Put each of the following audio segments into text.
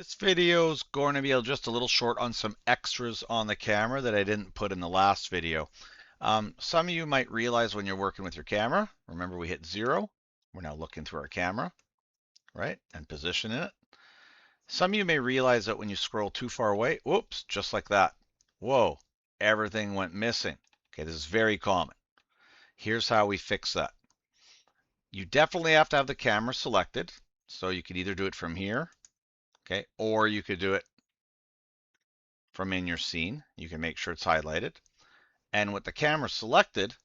This video is going to be just a little short on some extras on the camera that I didn't put in the last video. Some of you might realize when you're working with your camera, remember we hit 0. We're now looking through our camera, right, and positioning it. Some of you may realize that when you scroll too far away, whoops, just like that. Whoa, everything went missing. Okay, this is very common. Here's how we fix that. You definitely have to have the camera selected. So you could either do it from here, okay, or you could do it from in your scene. You can make sure it's highlighted. And with the camera selected,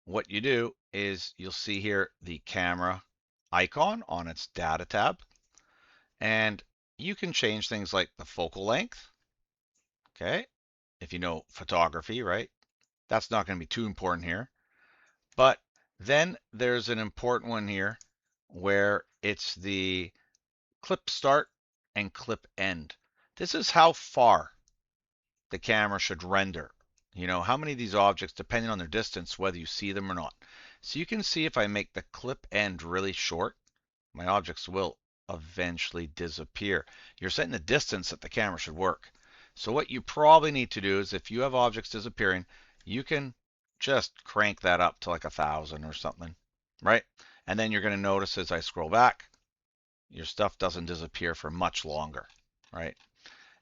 what you do is you'll see here the camera icon on its data tab. And you can change things like the focal length. Okay. If you know photography, right? That's not going to be too important here. But then there's an important one here where it's the clip start and clip end. This is how far the camera should render. You know, how many of these objects, depending on their distance, whether you see them or not. So you can see if I make the clip end really short, my objects will eventually disappear. You're setting the distance that the camera should work. So what you probably need to do is if you have objects disappearing, you can just crank that up to like 1,000 or something, right? And then you're going to notice as I scroll back, your stuff doesn't disappear for much longer, right?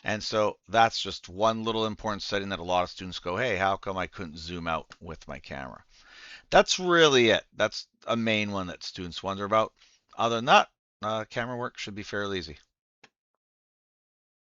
And so that's just one little important setting that a lot of students go, hey, how come I couldn't zoom out with my camera? That's really it. That's a main one that students wonder about. Other than that, camera work should be fairly easy.